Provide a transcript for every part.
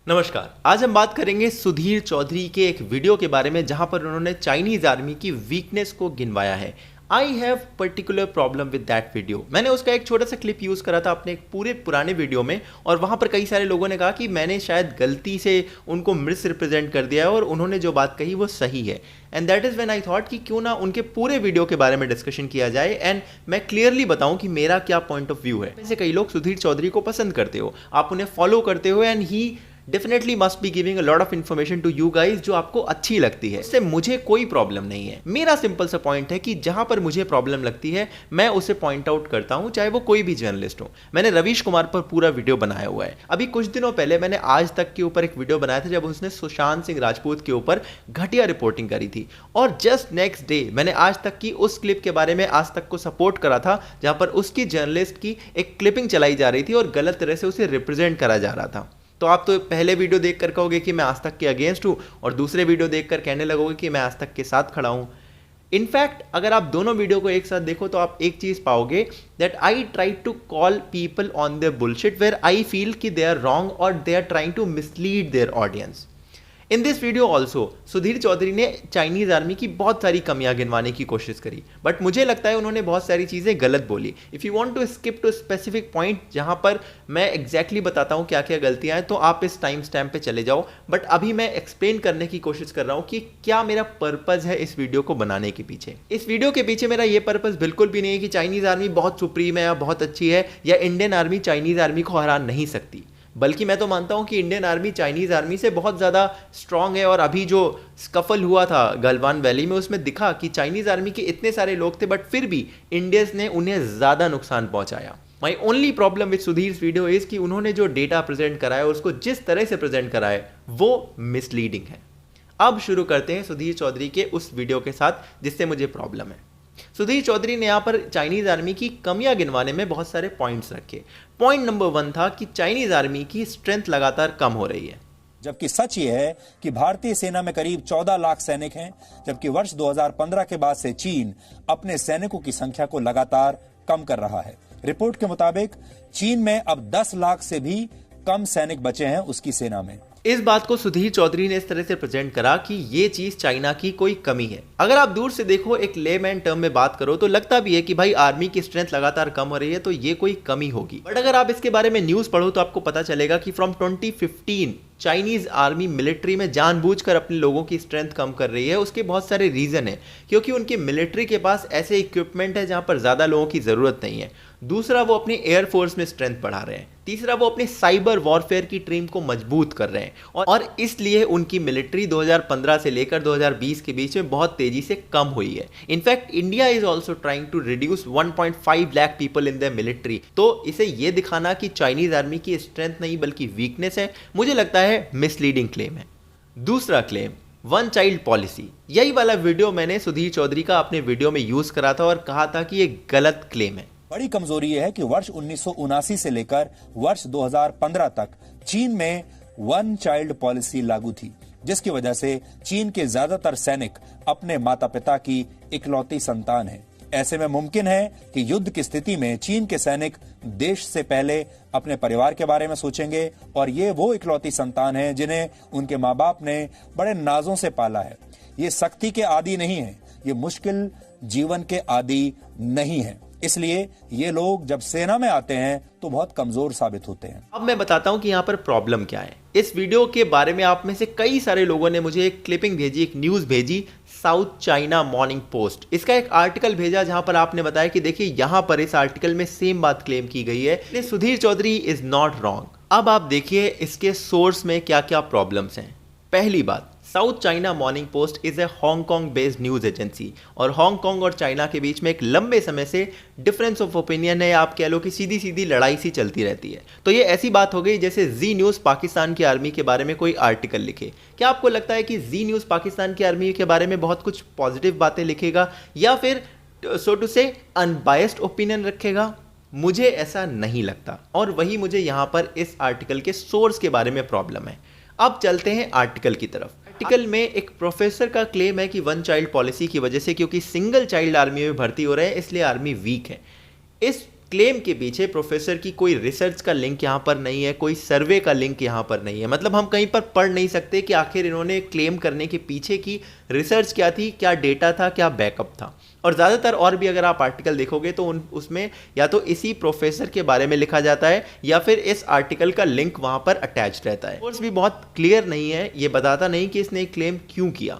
नमस्कार। आज हम बात करेंगे सुधीर चौधरी के एक वीडियो के बारे में जहां पर उन्होंने चाइनीज आर्मी की वीकनेस को गिनवाया है। I have particular problem with that video. मैंने उसका एक छोटा सा क्लिप यूज़ करा था अपने एक पूरे पुराने वीडियो में और वहां पर कई सारे लोगों ने कहा कि मैंने शायद गलती से उनको मिस रिप्रेजेंट कर दिया है और उन्होंने जो बात कही वो सही है। And that is when I thought कि क्यों ना उनके पूरे वीडियो के बारे में डिस्कशन किया जाए एंड मैं क्लियरली बताऊं कि मेरा क्या पॉइंट ऑफ व्यू है। वैसे कई लोग सुधीर चौधरी को पसंद करते हो, आप उन्हें फॉलो करते हो and he definitely must be giving a lot of information to you guys जो आपको अच्छी लगती है। इससे मुझे कोई प्रॉब्लम नहीं है। मेरा सिंपल सा पॉइंट है कि जहां पर मुझे प्रॉब्लम लगती है मैं उसे पॉइंट आउट करता हूं, चाहे वो कोई भी जर्नलिस्ट हो। मैंने रवीश कुमार पर पूरा वीडियो बनाया हुआ है। अभी कुछ दिनों पहले मैंने आज तक के ऊपर एक वीडियो बनाया था जब उसने सुशांत सिंह राजपूत के ऊपर घटिया रिपोर्टिंग करी थी और जस्ट नेक्स्ट डे मैंने आज तक की उस क्लिप के बारे में आज तक को सपोर्ट करा था जहां पर उसकी जर्नलिस्ट की एक क्लिपिंग चलाई जा रही थी और गलत तरह से उसे रिप्रेजेंट करा जा रहा था। तो आप तो पहले वीडियो देखकर कहोगे कि मैं आज तक के अगेंस्ट हूं और दूसरे वीडियो देखकर कहने लगोगे कि मैं आज तक के साथ खड़ा हूं। इनफैक्ट अगर आप दोनों वीडियो को एक साथ देखो तो आप एक चीज पाओगे that I try to call people on their bullshit where I feel कि दे आर रॉन्ग और they are trying to mislead their audience. In this video also Sudhir Chaudhary ने चाइनीज आर्मी की बहुत सारी कमियां गिनवाने की कोशिश करी, बट मुझे लगता है उन्होंने बहुत सारी चीज़ें गलत बोली। If you want to skip to specific point जहां पर मैं एग्जैक्टली बताता हूं क्या क्या गलतियां हैं तो आप इस टाइम स्टैम्प पे चले जाओ, बट अभी मैं एक्सप्लेन करने की कोशिश कर रहा हूं कि क्या मेरा पर्पज़ है इस वीडियो को बनाने के पीछे। इस वीडियो के पीछे मेरा ये पर्पज़ बिल्कुल भी नहीं है कि चाइनीज आर्मी बहुत सुप्रीम है या बहुत अच्छी है या इंडियन आर्मी चाइनीज आर्मी को हरा नहीं सकती, बल्कि मैं तो मानता हूं कि इंडियन आर्मी चाइनीज आर्मी से बहुत ज़्यादा स्ट्रांग है। और अभी जो स्कफल हुआ था गलवान वैली में उसमें दिखा कि चाइनीज आर्मी के इतने सारे लोग थे बट फिर भी इंडियंस ने उन्हें ज़्यादा नुकसान पहुंचाया। My only problem with Sudhir video is कि उन्होंने जो डेटा प्रेजेंट कराया उसको जिस तरह से प्रेजेंट कराया वो मिसलीडिंग है। अब शुरू करते हैं सुधीर चौधरी के उस वीडियो के साथ जिससे मुझे प्रॉब्लम है। सुधीर चौधरी ने यहां पर चाइनीज आर्मी की कमियां गिनवाने में बहुत सारे पॉइंट्स रखे। पॉइंट नंबर 1 था कि चाइनीज आर्मी की स्ट्रेंथ लगातार कम हो रही है, जबकि सच ये है कि भारतीय सेना में करीब 14 लाख सैनिक हैं, जबकि वर्ष 2015 के बाद से चीन अपने सैनिकों की संख्या को लगातार कम कर रहा है। रिपोर्ट के मुताबिक चीन में अब 10 लाख से भी कम सैनिक बचे हैं उसकी सेना में। इस बात को सुधीर चौधरी ने इस तरह से प्रेजेंट करा कि ये चीज चाइना की कोई कमी है। अगर आप दूर से देखो, एक लेमैन टर्म में बात करो तो लगता भी है कि भाई आर्मी की स्ट्रेंथ लगातार कम हो रही है तो ये कोई कमी होगी, बट अगर आप इसके बारे में न्यूज पढ़ो तो आपको पता चलेगा कि फ्रॉम 2015 चाइनीज आर्मी मिलिट्री में जानबूझकर अपने लोगों की स्ट्रेंथ कम कर रही है। उसके बहुत सारे रीजन है, क्योंकि उनकी मिलिट्री के पास ऐसे इक्विपमेंट है जहां पर ज्यादा लोगों की जरूरत नहीं है। दूसरा, वो अपनी एयरफोर्स में स्ट्रेंथ बढ़ा रहे हैं। तीसरा, वो अपनी साइबर वॉरफेयर की टीम को मजबूत कर रहे हैं और इसलिए उनकी मिलिट्री 2015 से लेकर 2020 के बीच में बहुत तेजी से कम हुई है। In fact India is also trying to reduce 1.5 lakh people in the military. तो इसे ये दिखाना कि चाइनीज आर्मी की स्ट्रेंथ नहीं बल्कि वीकनेस है, मुझे लगता है मिसलीडिंग क्लेम है। दूसरा क्लेम, वन चाइल्ड पॉलिसी। यही वाला वीडियो मैंने सुधीर चौधरी का अपने वीडियो में यूज करा था और कहा था कि ये गलत क्लेम है। बड़ी कमजोरी यह है कि वर्ष 1979 से लेकर वर्ष 2015 तक चीन में वन चाइल्ड पॉलिसी लागू थी, जिसकी वजह से चीन के ज्यादातर सैनिक अपने माता पिता की इकलौती संतान हैं। ऐसे में मुमकिन है कि युद्ध की स्थिति में चीन के सैनिक देश से पहले अपने परिवार के बारे में सोचेंगे और ये वो इकलौती संतान हैं जिन्हें उनके माँ बाप ने बड़े नाजों से पाला है। ये सख्ती के आदी नहीं है, ये मुश्किल जीवन के आदी नहीं है, इसलिए ये लोग जब सेना में आते हैं तो बहुत कमजोर साबित होते हैं। अब मैं बताता हूं कि यहाँ पर प्रॉब्लम क्या है। इस वीडियो के बारे में आप में से कई सारे लोगों ने मुझे एक क्लिपिंग भेजी, एक न्यूज भेजी, साउथ चाइना मॉर्निंग पोस्ट। इसका एक आर्टिकल भेजा जहां पर आपने बताया कि देखिए यहां पर इस आर्टिकल में सेम बात क्लेम की गई है। Sudhir Chaudhary is not wrong. अब आप देखिए इसके सोर्स में क्या क्या प्रॉब्लम्स हैं। पहली बात, south China morning post is a Hong Kong based news agency और हांगकांग और चाइना के बीच में एक लंबे समय से डिफरेंस ऑफ ओपिनियन है, आप कह लो कि सीधी सीधी लड़ाई सी चलती रहती है। तो ये ऐसी बात हो गई जैसे जी न्यूज़ पाकिस्तान की आर्मी के बारे में कोई आर्टिकल लिखे। क्या आपको लगता है कि जी न्यूज़ पाकिस्तान की आर्मी के बारे में बहुत कुछ पॉजिटिव बातें लिखेगा या फिर सो टू से अनबायस्ड ओपिनियन रखेगा? मुझे ऐसा नहीं लगता और वही मुझे यहाँ पर इस आर्टिकल के सोर्स के बारे में प्रॉब्लम है। अब चलते हैं आर्टिकल की तरफ। आर्टिकल में एक प्रोफेसर का क्लेम है कि वन चाइल्ड पॉलिसी की वजह से, क्योंकि सिंगल चाइल्ड आर्मी में भर्ती हो रहे हैं इसलिए आर्मी वीक है। इस क्लेम के पीछे प्रोफेसर की कोई रिसर्च का लिंक यहाँ पर नहीं है, कोई सर्वे का लिंक यहाँ पर नहीं है। मतलब हम कहीं पर पढ़ नहीं सकते कि आखिर इन्होंने क्लेम करने के पीछे की रिसर्च क्या थी, क्या डेटा था, क्या बैकअप था। और ज़्यादातर और भी अगर आप आर्टिकल देखोगे तो उसमें या तो इसी प्रोफेसर के बारे में लिखा जाता है या फिर इस आर्टिकल का लिंक वहाँ पर अटैच रहता है। कोर्स भी बहुत क्लियर नहीं है, ये बताता नहीं कि इसने क्लेम क्यों किया।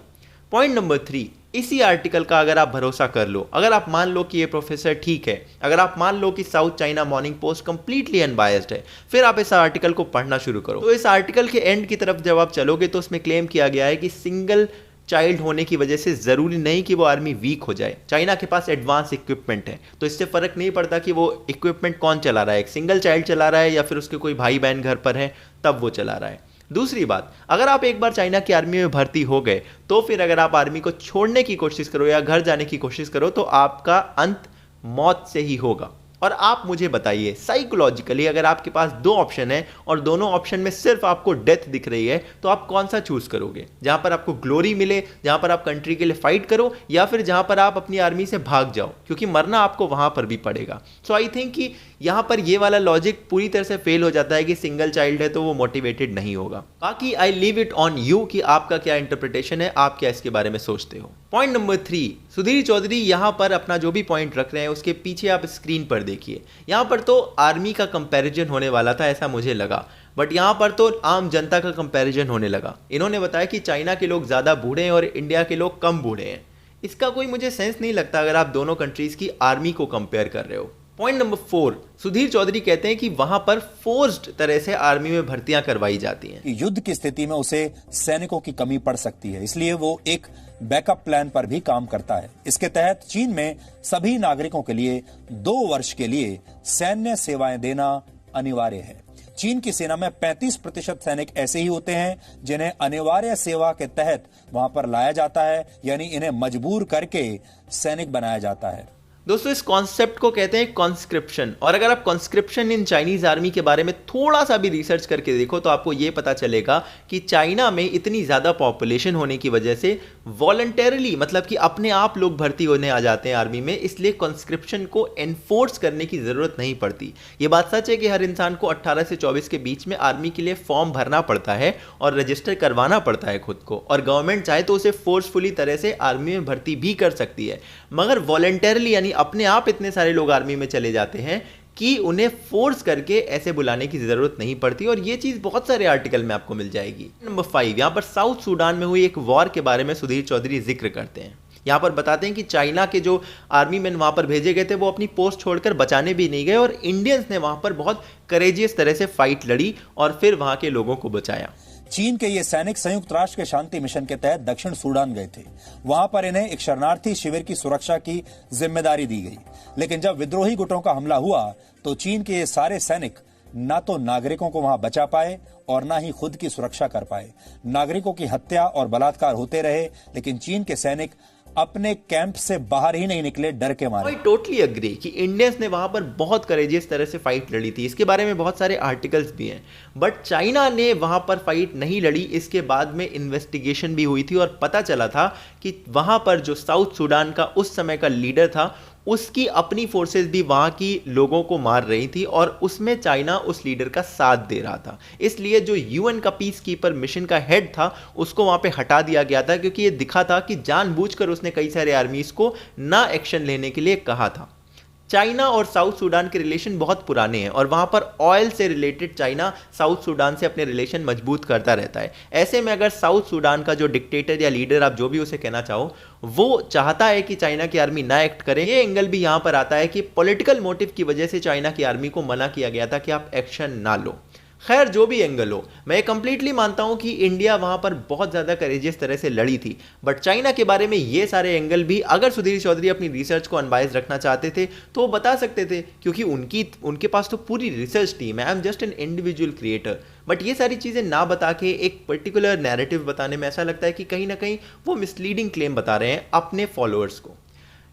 पॉइंट नंबर 3, इसी आर्टिकल का अगर आप भरोसा कर लो, अगर आप मान लो कि ये प्रोफेसर ठीक है, अगर आप मान लो कि south China morning post completely unbiased है, फिर आप इस आर्टिकल को पढ़ना शुरू करो। तो इस आर्टिकल के एंड की तरफ जब आप चलोगे तो उसमें क्लेम किया गया है कि सिंगल चाइल्ड होने की वजह से ज़रूरी नहीं कि वो आर्मी वीक हो जाए। चाइना के पास एडवांस इक्विपमेंट है, तो इससे फ़र्क नहीं पड़ता कि वो इक्विपमेंट कौन चला रहा है, एक सिंगल चाइल्ड चला रहा है या फिर उसके कोई भाई बहन घर पर है तब वो चला रहा है। दूसरी बात, अगर आप एक बार चाइना की आर्मी में भर्ती हो गए तो फिर अगर आप आर्मी को छोड़ने की कोशिश करो या घर जाने की कोशिश करो तो आपका अंत मौत से ही होगा। और आप मुझे बताइए साइकोलॉजिकली अगर आपके पास 2 ऑप्शन है और दोनों ऑप्शन में सिर्फ आपको डेथ दिख रही है तो आप कौन सा चूज करोगे? जहां पर आपको ग्लोरी मिले, जहां पर आप कंट्री के लिए फाइट करो, या फिर जहां पर आप अपनी आर्मी से भाग जाओ, क्योंकि मरना आपको वहां पर भी पड़ेगा। सो आई थिंक कि यहां पर ये वाला लॉजिक पूरी तरह से फेल हो जाता है कि सिंगल चाइल्ड है तो वो मोटिवेटेड नहीं होगा। बाकी I leave it on you कि आपका क्या इंटरप्रिटेशन है, आप क्या इसके बारे में सोचते हो। पॉइंट नंबर 3, सुधीर चौधरी यहां पर अपना जो भी पॉइंट रख रहे हैं उसके पीछे आप स्क्रीन पर देखिए। यहां पर तो आर्मी का कंपैरिजन होने वाला था ऐसा मुझे लगा, बट यहां पर तो आम जनता का कंपैरिजन होने लगा। इन्होंने बताया कि चाइना के लोग ज्यादा बूढ़े हैं और इंडिया के लोग कम बूढ़े हैं। इसका कोई मुझे सेंस नहीं लगता अगर आप दोनों कंट्रीज की आर्मी को कंपेयर कर रहे हो। पॉइंट नंबर 4, सुधीर चौधरी कहते हैं कि वहां पर फोर्स्ड तरह से आर्मी में भर्तियां करवाई जाती हैं। युद्ध की स्थिति में उसे सैनिकों की कमी पड़ सकती है, इसलिए वो एक बैकअप प्लान पर भी काम करता है। इसके तहत चीन में सभी नागरिकों के लिए 2 वर्ष के लिए सैन्य सेवाएं देना अनिवार्य है। चीन की सेना में 35% सैनिक ऐसे ही होते हैं जिन्हें अनिवार्य सेवा के तहत वहां पर लाया जाता है, यानी इन्हें मजबूर करके सैनिक बनाया जाता है। दोस्तों इस कॉन्सेप्ट को कहते हैं कॉन्स्क्रिप्शन, और अगर आप कॉन्स्क्रिप्शन इन चाइनीज आर्मी के बारे में थोड़ा सा भी रिसर्च करके देखो तो आपको यह पता चलेगा कि चाइना में इतनी ज़्यादा पॉपुलेशन होने की वजह से वॉलंटरली, मतलब कि अपने आप लोग भर्ती होने आ जाते हैं आर्मी में, इसलिए कॉन्स्क्रिप्शन को एनफोर्स करने की ज़रूरत नहीं पड़ती। ये बात सच है कि हर इंसान को 18 से 24 के बीच में आर्मी के लिए फॉर्म भरना पड़ता है और रजिस्टर करवाना पड़ता है खुद को, और गवर्नमेंट चाहे तो उसे फोर्सफुली तरह से आर्मी में भर्ती भी कर सकती है, मगर वॉलंटरली यानी अपने आप इतने सारे लोग आर्मी में चले जाते हैं कि उन्हें फोर्स करके ऐसे बुलाने की जरूरत नहीं पड़ती। और ये चीज बहुत सारे आर्टिकल में आपको मिल जाएगी। नंबर 5, यहां पर साउथ सूडान में हुई एक वॉर के बारे में सुधीर चौधरी जिक्र करते हैं। यहां पर बताते हैं कि चाइना के जो आर्मी मैन वहां पर भेजे गए थे वो अपनी पोस्ट छोड़कर बचाने भी नहीं गए, और इंडियंस ने वहां पर बहुत करेजियस तरह से फाइट लड़ी और फिर वहां के लोगों को बचाया। चीन के ये सैनिक संयुक्त राष्ट्र के शांति मिशन के तहत दक्षिण सूडान गए थे। वहां पर इन्हें एक शरणार्थी शिविर की सुरक्षा की जिम्मेदारी दी गई, लेकिन जब विद्रोही गुटों का हमला हुआ तो चीन के ये सारे सैनिक ना तो नागरिकों को वहां बचा पाए और ना ही खुद की सुरक्षा कर पाए। नागरिकों की हत्या और बलात्कार होते रहे, लेकिन चीन के सैनिक अपने कैंप से बाहर ही नहीं निकले, डर के मारे। आई टोटली अग्री कि इंडियंस ने वहां पर बहुत करेजियस तरह से फाइट लड़ी थी। इसके बारे में बहुत सारे आर्टिकल्स भी हैं, बट चाइना ने वहां पर फाइट नहीं लड़ी। इसके बाद में इन्वेस्टिगेशन भी हुई थी और पता चला था कि वहां पर जो साउथ सूडान का उस समय का लीडर था उसकी अपनी फोर्सेस भी वहां की लोगों को मार रही थी, और उसमें चाइना उस लीडर का साथ दे रहा था। इसलिए जो यूएन का पीस कीपर मिशन का हेड था उसको वहां पे हटा दिया गया था, क्योंकि ये दिखा था कि जानबूझकर उसने कई सारे आर्मीज को ना एक्शन लेने के लिए कहा था। चाइना और साउथ सूडान के रिलेशन बहुत पुराने हैं और वहां पर ऑयल से रिलेटेड चाइना साउथ सूडान से अपने रिलेशन मजबूत करता रहता है। ऐसे में अगर साउथ सूडान का जो डिक्टेटर या लीडर, आप जो भी उसे कहना चाहो, वो चाहता है कि चाइना की आर्मी ना एक्ट करे, ये एंगल भी यहां पर आता है कि पॉलिटिकल मोटिव की वजह से चाइना की आर्मी को मना किया गया था कि आप एक्शन ना लो। खैर जो भी एंगल हो, मैं कंप्लीटली मानता हूं कि इंडिया वहां पर बहुत ज्यादा करेजियस तरह से लड़ी थी, बट चाइना के बारे में ये सारे एंगल भी अगर सुधीर चौधरी अपनी रिसर्च को अनबायस्ड रखना चाहते थे तो वो बता सकते थे, क्योंकि उनके पास तो पूरी रिसर्च टीम है। I am just an individual creator. But ये सारी चीजें ना बता के एक पर्टिकुलर नैरेटिव बताने में ऐसा लगता है कि कहीं ना कहीं वो मिसलीडिंग क्लेम बता रहे हैं अपने फॉलोअर्स को।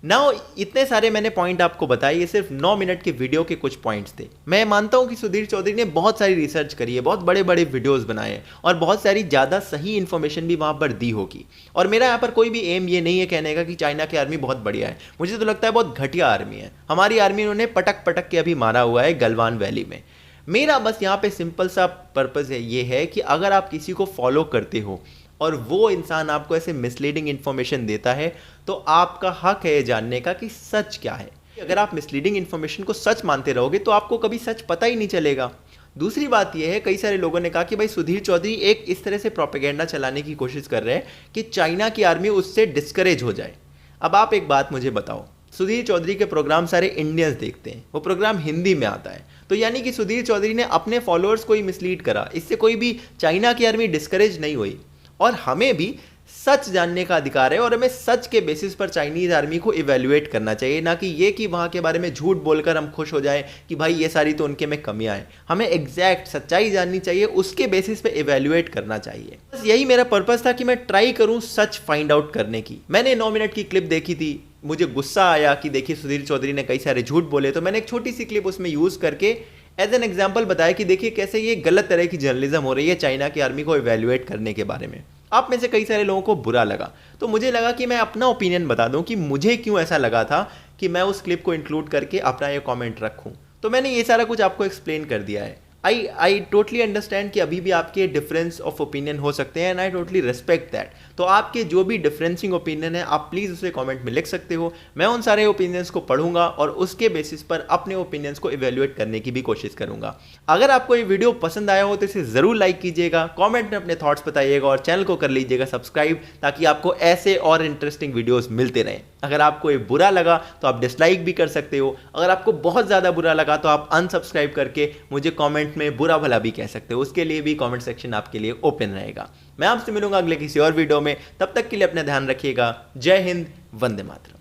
नाउ इतने सारे मैंने पॉइंट आपको बताए, ये सिर्फ 9 मिनट के वीडियो के कुछ पॉइंट्स थे। मैं मानता हूं कि सुधीर चौधरी ने बहुत सारी रिसर्च करी है, बहुत बड़े बड़े वीडियोस बनाए हैं और बहुत सारी ज़्यादा सही इन्फॉर्मेशन भी वहां पर दी होगी। और मेरा यहाँ पर कोई भी एम ये नहीं है कहने का कि चाइना की आर्मी बहुत बढ़िया है। मुझे तो लगता है बहुत घटिया आर्मी है। हमारी आर्मी उन्होंने पटक पटक के अभी मारा हुआ है गलवान वैली में। मेरा बस यहाँ पे सिंपल सा पर्पज़ है, ये है कि अगर आप किसी को फॉलो करते हो और वो इंसान आपको ऐसे मिसलीडिंग इन्फॉर्मेशन देता है तो आपका हक है जानने का कि सच क्या है। अगर आप मिसलीडिंग इन्फॉर्मेशन को सच मानते रहोगे तो आपको कभी सच पता ही नहीं चलेगा। दूसरी बात यह है, कई सारे लोगों ने कहा कि भाई सुधीर चौधरी एक इस तरह से प्रोपेगेंडा चलाने की कोशिश कर रहे हैं कि चाइना की आर्मी उससे डिस्करेज हो जाए। अब आप एक बात मुझे बताओ, सुधीर चौधरी के प्रोग्राम सारे इंडियंस देखते हैं, वो प्रोग्राम हिंदी में आता है, तो यानी कि सुधीर चौधरी ने अपने फॉलोअर्स को ही मिसलीड करा, इससे कोई भी चाइना की आर्मी डिस्करेज नहीं हुई। और हमें भी सच जानने का अधिकार है और हमें सच के बेसिस पर चाइनीज आर्मी को इवेल्युएट करना चाहिए, ना कि ये कि वहाँ के बारे में झूठ बोलकर हम खुश हो जाएं कि भाई ये सारी तो उनके में कमियां हैं। हमें एग्जैक्ट सच्चाई जाननी चाहिए, उसके बेसिस पे इवेल्युएट करना चाहिए। बस यही मेरा पर्पस था कि मैं ट्राई करूं सच फाइंड आउट करने की। मैंने 9 मिनट की क्लिप देखी थी, मुझे गुस्सा आया कि देखिए सुधीर चौधरी ने कई सारे झूठ बोले, तो मैंने एक छोटी सी क्लिप उसमें यूज़ करके एज एन एग्जाम्पल बताया कि देखिए कैसे ये गलत तरह की जर्नलिज्म हो रही है चाइना की आर्मी को इवेल्युएट करने के बारे में। आप में से कई सारे लोगों को बुरा लगा, तो मुझे लगा कि मैं अपना ओपिनियन बता दूं कि मुझे क्यों ऐसा लगा था कि मैं उस क्लिप को इंक्लूड करके अपना ये कमेंट रखूं। तो मैंने ये सारा कुछ आपको एक्सप्लेन कर दिया है। आई टोटली अंडरस्टैंड कि अभी भी आपके डिफरेंस ऑफ ओपिनियन हो सकते हैं and I totally respect that. तो आपके जो भी डिफरेंसिंग ओपिनियन है आप प्लीज़ उसे कमेंट में लिख सकते हो। मैं उन सारे ओपिनियंस को पढ़ूंगा और उसके बेसिस पर अपने ओपिनियंस को इवेल्युएट करने की भी कोशिश करूंगा। अगर आपको ये वीडियो पसंद आया हो तो इसे ज़रूर लाइक कीजिएगा, कॉमेंट में अपने थॉट्स बताइएगा और चैनल को कर लीजिएगा सब्सक्राइब, ताकि आपको ऐसे और इंटरेस्टिंग वीडियोज़ मिलते रहें। अगर आपको ये बुरा लगा तो आप डिसलाइक भी कर सकते हो, अगर आपको बहुत ज़्यादा बुरा लगा तो आप अनसब्सक्राइब करके मुझे कमेंट में बुरा भला भी कह सकते हो, उसके लिए भी कमेंट सेक्शन आपके लिए ओपन रहेगा। मैं आपसे मिलूंगा अगले किसी और वीडियो में, तब तक के लिए अपना ध्यान रखिएगा। जय हिंद, वंदे मातरम।